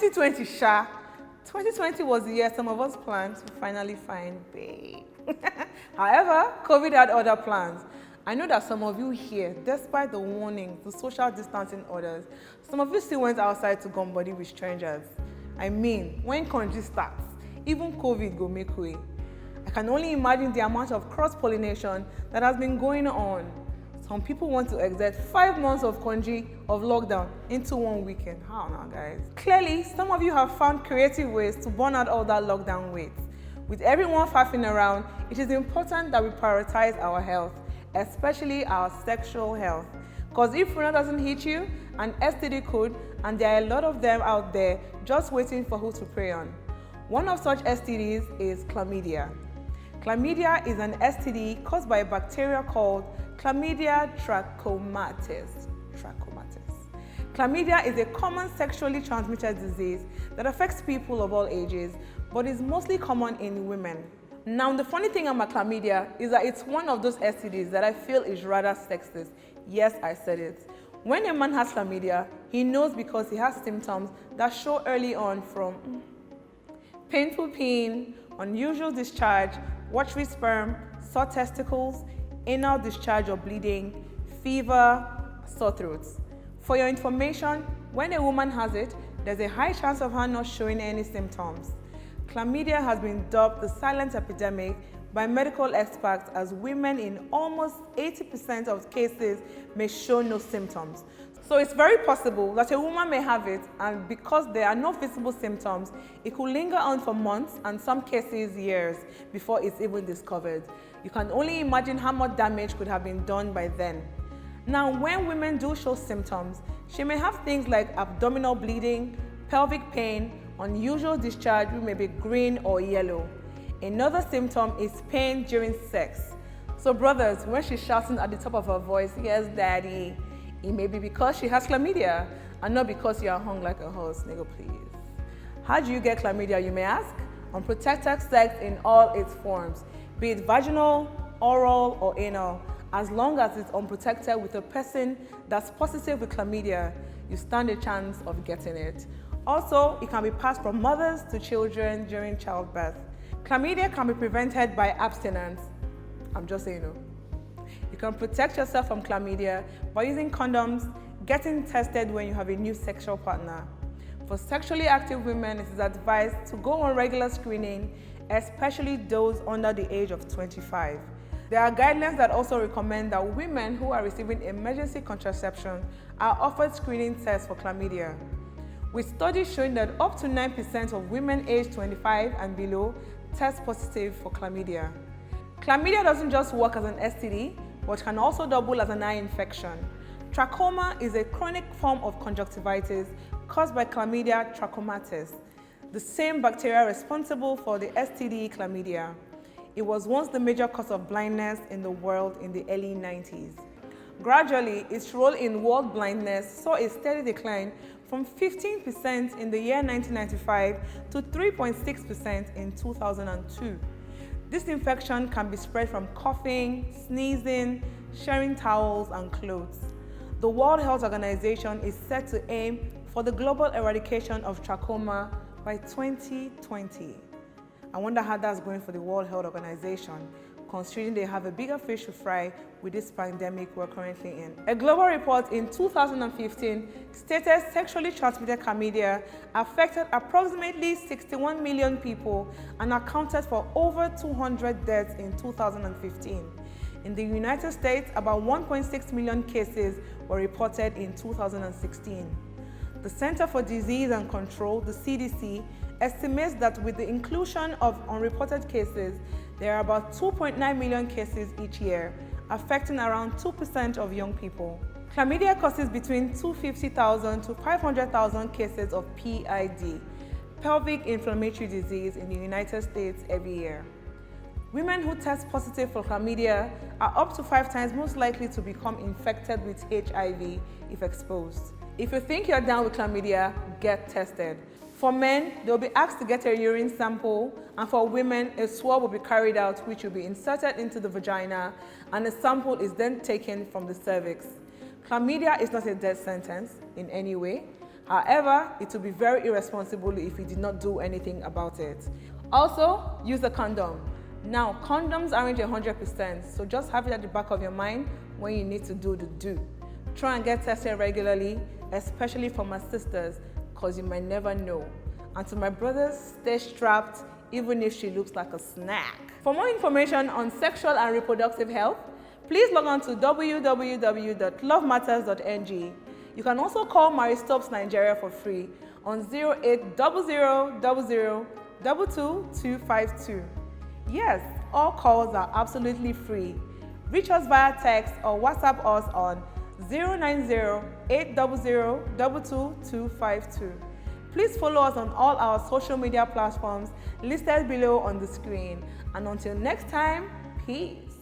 2020, Sha. 2020 was the year some of us planned to finally find babe. However, COVID had other plans. I know that some of you here, despite the warnings, the social distancing orders, some of you still went outside to gum body with strangers. I mean, when country starts, even COVID go make way. I can only imagine the amount of cross-pollination that has been going on. Some people want to exert 5 months of country of lockdown into one weekend. How now, guys? Clearly, some of you have found creative ways to burn out all that lockdown weight. With everyone faffing around, it is important that we prioritize our health, especially our sexual health. Because if Rona doesn't hit you, an STD could, and there are a lot of them out there just waiting for who to prey on. One of such STDs is chlamydia. Chlamydia is an STD caused by a bacteria called Chlamydia trachomatis. Chlamydia is a common sexually transmitted disease that affects people of all ages, but is mostly common in women. Now, the funny thing about chlamydia is that it's one of those STDs that I feel is rather sexist. Yes, I said it. When a man has chlamydia, he knows because he has symptoms that show early on from painful peeing, unusual discharge, watery sperm, sore testicles, anal discharge or bleeding, fever, sore throats. For your information, when a woman has it, there's a high chance of her not showing any symptoms. Chlamydia has been dubbed the silent epidemic by medical experts as women in almost 80% of cases may show no symptoms. So it's very possible that a woman may have it, and because there are no visible symptoms, it could linger on for months and some cases years before it's even discovered. You can only imagine how much damage could have been done by then. Now, when women do show symptoms, she may have things like abdominal bleeding, pelvic pain, unusual discharge which may be green or yellow. Another symptom is pain during sex. So brothers, when she's shouting at the top of her voice, "Yes, daddy," it may be because she has chlamydia and not because you are hung like a horse. Nigga, please. How do you get chlamydia, you may ask? Unprotected sex in all its forms, be it vaginal, oral, or anal. As long as it's unprotected with a person that's positive with chlamydia, you stand a chance of getting it. Also, it can be passed from mothers to children during childbirth. Chlamydia can be prevented by abstinence. I'm just saying no. You can protect yourself from chlamydia by using condoms, getting tested when you have a new sexual partner. For sexually active women, it is advised to go on regular screening, especially those under the age of 25. There are guidelines that also recommend that women who are receiving emergency contraception are offered screening tests for chlamydia, with studies showing that up to 9% of women aged 25 and below test positive for chlamydia. Chlamydia doesn't just work as an STD, but can also double as an eye infection. Trachoma is a chronic form of conjunctivitis caused by Chlamydia trachomatis, the same bacteria responsible for the STD chlamydia. It was once the major cause of blindness in the world in the early 90s. Gradually, its role in world blindness saw a steady decline from 15% in the year 1995 to 3.6% in 2002. This infection can be spread from coughing, sneezing, sharing towels, and clothes. The World Health Organization is set to aim for the global eradication of trachoma by 2020. I wonder how that's going for the World Health Organization, considering they have a bigger fish to fry with this pandemic we're currently in. A global report in 2015 stated sexually transmitted chlamydia affected approximately 61 million people and accounted for over 200 deaths in 2015. In the United States, about 1.6 million cases were reported in 2016. The Center for Disease and Control, the CDC, estimates that with the inclusion of unreported cases, there are about 2.9 million cases each year, affecting around 2% of young people. Chlamydia causes between 250,000 to 500,000 cases of PID, pelvic inflammatory disease, in the United States every year. Women who test positive for chlamydia are up to 5 times most likely to become infected with HIV if exposed. If you think you're down with chlamydia, get tested. For men, they'll be asked to get a urine sample, and for women, a swab will be carried out which will be inserted into the vagina, and a sample is then taken from the cervix. Chlamydia is not a death sentence in any way. However, it would be very irresponsible if you did not do anything about it. Also, use a condom. Now, condoms aren't 100%, so just have it at the back of your mind when you need to do the do. Try and get tested regularly, especially for my sisters, because you might never know. And to my brothers, stay strapped, even if she looks like a snack. For more information on sexual and reproductive health, please log on to www.lovematters.ng. You can also call Maristops Nigeria for free on 0800002252. Yes, all calls are absolutely free. Reach us via text or WhatsApp us on 090-800-22252. Please follow us on all our social media platforms listed below on the screen. And until next time, peace.